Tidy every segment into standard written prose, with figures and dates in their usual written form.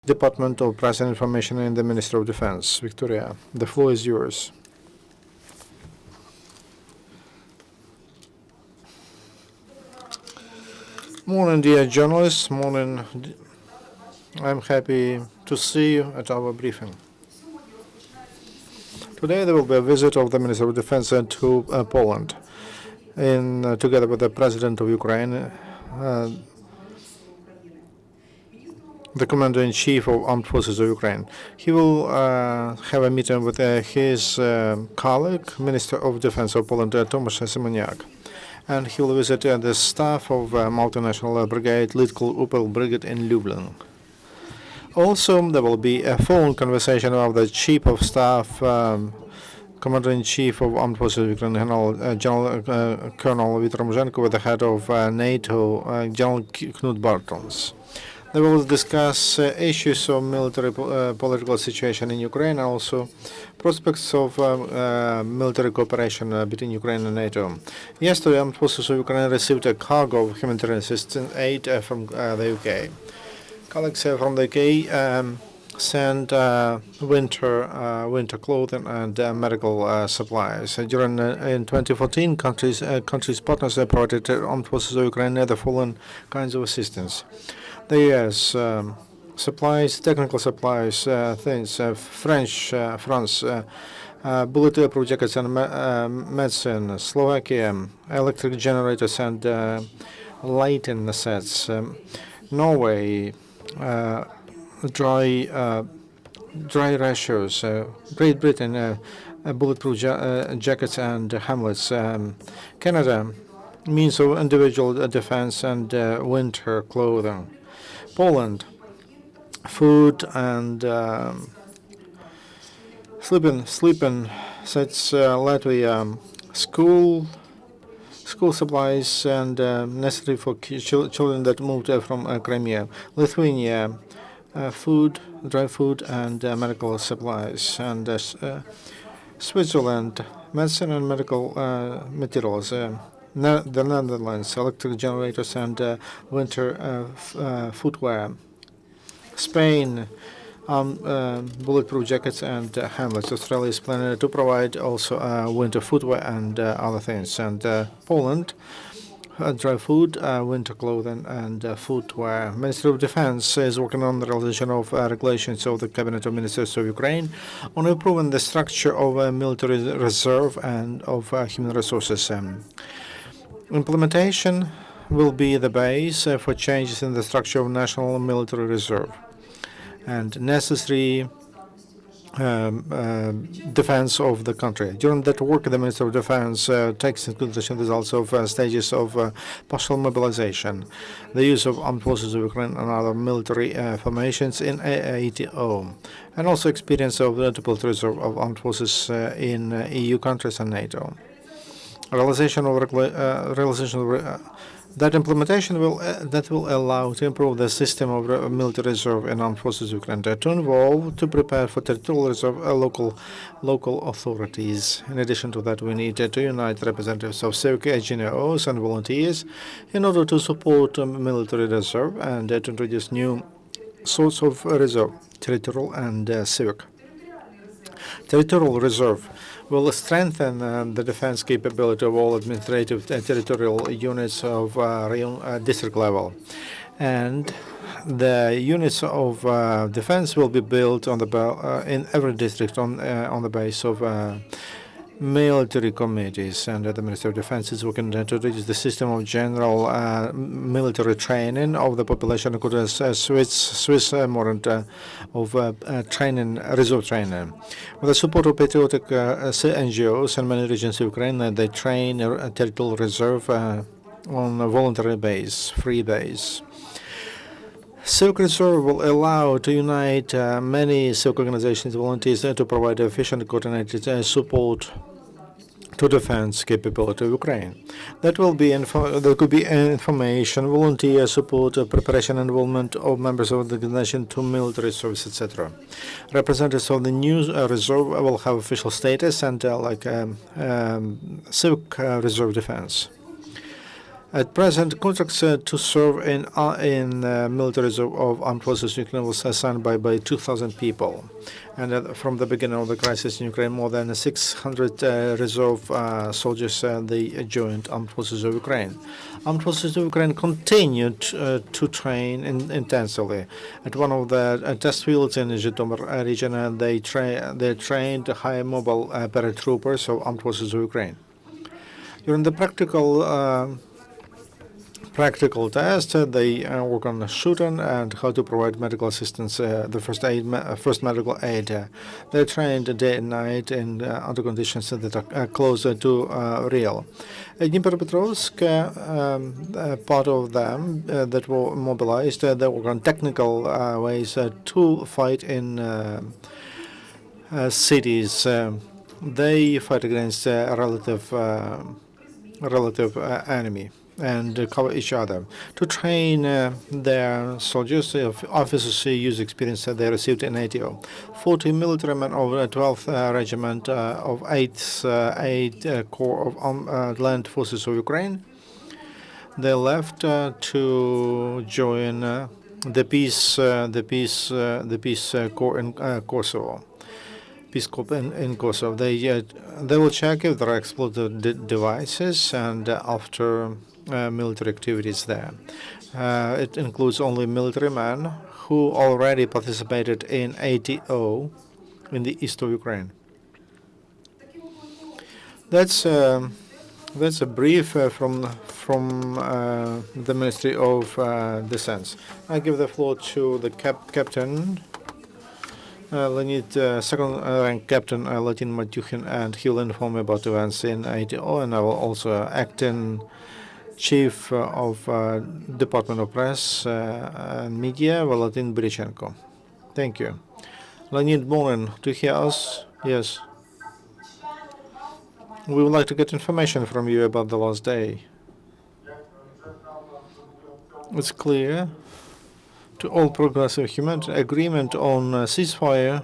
Department of Press and Information in the Ministry of Defense. Victoria, the floor is yours. Morning, dear journalists. Morning. I'm happy to see you at our briefing. Today there will be a visit of the Minister of Defense to Poland, together with the President of Ukraine, the Commander-in-Chief of Armed Forces of Ukraine. He will have a meeting with his colleague, Minister of Defense of Poland, Tomasz Siemoniak. And he will visit the staff of multinational brigade, Little Upel Brigade in Lublin. Also, there will be a phone conversation of the Chief of Staff, Commander-in-Chief of Armed Forces of Ukraine, General Colonel Viktor Muzhenko, with the head of NATO, General Knut Bartels. They will discuss issues of military political situation in Ukraine, and also prospects of military cooperation between Ukraine and NATO. Yesterday, Armed Forces of Ukraine received a cargo of humanitarian assistance aid from the UK. Colleagues from the UK sent winter clothing and medical supplies. In 2014, countries partners provided Armed Forces of Ukraine the following kinds of assistance. The US supplies, technical supplies, France, bulletproof jackets and medicine, Slovakia, electric generators and lighting sets, Norway, dry ratios, Great Britain, bulletproof jackets and helmets, Canada, means of individual defense and winter clothing, Poland, food and sleeping sets, Latvia, school supplies and necessary for children that moved from Crimea, Lithuania, food, dry food and medical supplies, and Switzerland, medicine and medical materials, the Netherlands, electric generators and winter footwear, Spain, bulletproof jackets and helmets. Australia is planning to provide also winter footwear and other things. And Poland, dry food, winter clothing and footwear. Ministry of Defense is working on the realization of regulations of the Cabinet of Ministers of Ukraine on improving the structure of a military reserve and of human resources. Implementation will be the base for changes in the structure of National Military Reserve and necessary defense of the country. During that work, the Minister of Defense takes into consideration the results of stages of partial mobilization, the use of armed forces of Ukraine and other military formations in AATO, and also experience of the military reserve of armed forces in EU countries and NATO. That implementation will allow to improve the system of military reserve and armed forces of Ukraine, to prepare for territorial reserve local authorities. In addition to that, we need to unite representatives of civic NGOs and volunteers in order to support military reserve and to introduce new sorts of reserve, territorial and civic. Territorial reserve will strengthen the defense capability of all administrative territorial units of district level. And the units of defense will be built on in every district on the base of military committees, and the Ministry of Defense is working to introduce the system of general military training of the population, including a Swiss model of training, reserve training. With the support of patriotic NGOs in many regions of Ukraine, they train a territorial reserve on a voluntary base, free base. Civic Reserve will allow to unite many civic organizations and volunteers to provide efficient, coordinated support to defense capability of Ukraine. That will be there could be information, volunteer support, preparation, and involvement of members of the organization to military service, etc. Representatives of the new reserve will have official status and civic reserve defense. At present, contracts to serve in military reserve of armed forces in Ukraine was signed by 2,000 people. And from the beginning of the crisis in Ukraine, more than 600 reserve soldiers they joined armed forces of Ukraine. Armed forces of Ukraine continued to train intensively. At one of the test fields in the Zhytomyr region, they trained high mobile paratroopers of armed forces of Ukraine. During the practical test, they work on shooting and how to provide medical assistance, the first medical aid. They're trained day and night in under conditions that are closer to real. In Dnipropetrovsk, part of them that were mobilized, they work on technical ways to fight in cities. They fight against a relative enemy and cover each other. To train their soldiers, officers use experience that they received in NATO. 40 military men of 12th Regiment of 8th Corps of Land Forces of Ukraine, they left to join the Peace Corps in Kosovo. Peace Corps in Kosovo. They will check if there are explosive devices and after military activities there. It includes only military men who already participated in ATO in the east of Ukraine. That's a brief from the Ministry of Defense. I give the floor to the captain. Leonid, second-rank Captain Leonid Matyuhin, and he will inform me about events in ATO, and I will also acting Chief of Department of Press and Media, Valentin Brichenko. Thank you. Leonid, morning. Do you hear us? Yes. We would like to get information from you about the last day. It's clear to all progressive humanity agreement on ceasefire.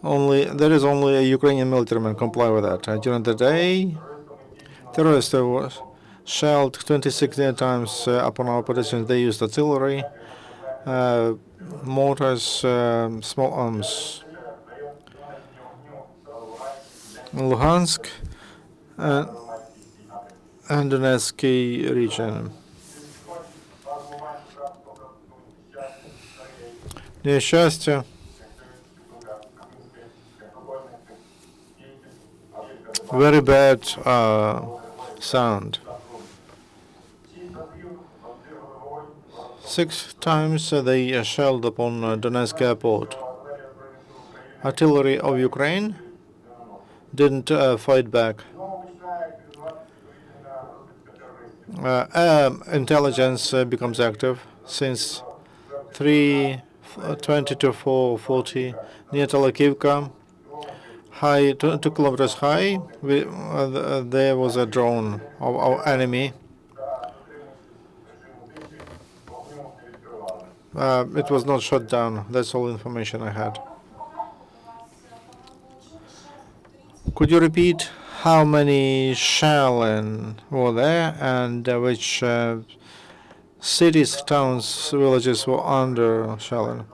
There is only a Ukrainian military man comply with that. During the day, terrorists shelled 26 times upon our positions. They used artillery, mortars, small arms. In Luhansk and Donetsk region. Несчастье. Very bad sound. 6 times they shelled upon Donetsk airport. Artillery of Ukraine didn't fight back. Intelligence becomes active since 3:20 to 4:40 near Telekivka, high 2 kilometers high. There was a drone of our enemy. It was not shot down. That's all information I had. Could you repeat how many shelling were there and which cities, towns, villages were under shelling?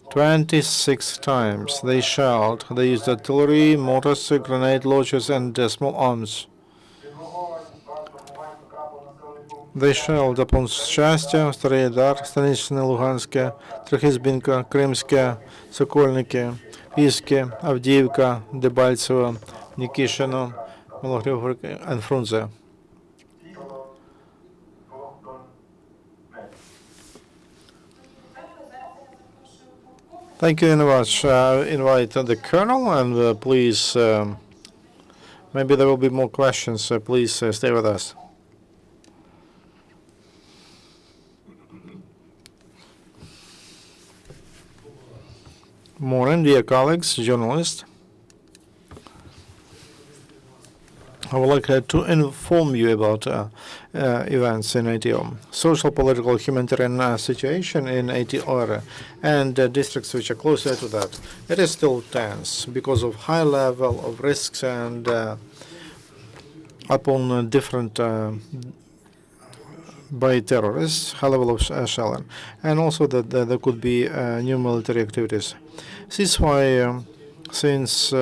26 times they shelled. They used artillery, mortars, grenade launchers, and small arms. They shelled upon Щастя, Старий Дар, Станичне, Луганське, Трохизбінка, Кримське, Сокольники, Піски, Авдіївка, Дебальцево, Нікішино, Малогрів and Frunze. Thank you very much. Invite the Colonel and please, maybe there will be more questions. Please stay with us. Morning, dear colleagues, journalists. I would like to inform you about events in ATO. Social, political, humanitarian situation in ATO area and districts which are closer to that. It is still tense because of high level of risks and upon different by terrorists, high level of shelling, and also that there could be new military activities. Ceasefire since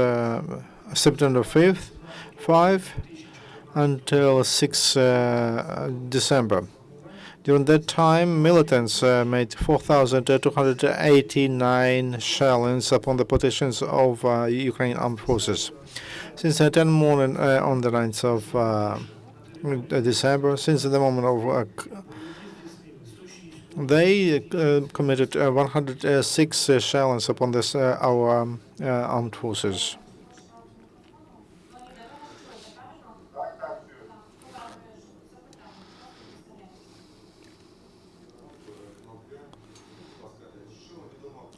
September 5th, 5 until 6 December. During that time, militants made 4,289 shellings upon the positions of Ukrainian Armed Forces. Since 10 morning on the 9th of December, since the moment of they committed 106 shellings upon this our armed forces.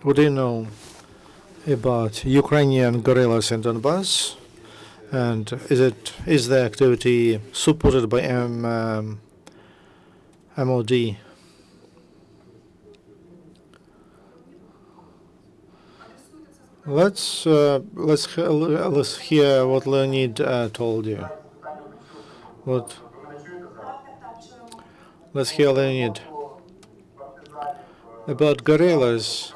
What do you know about Ukrainian guerrillas in Donbass? And is the activity supported by MOD? Let's hear what Leonid told you. Let's hear Leonid about guerrillas.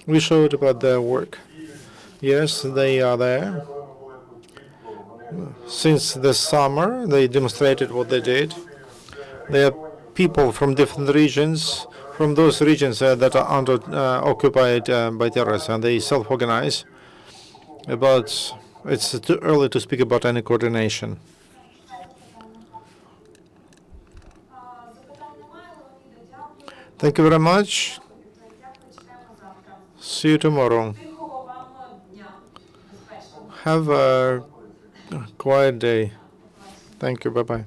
We showed about their work. Yes, they are there. Since the summer, they demonstrated what they did. They are people from different regions, from those regions that are under occupied by terrorists, and they self-organize. But it's too early to speak about any coordination. Thank you very much. See you tomorrow. Have a quiet day. Thank you. Bye-bye.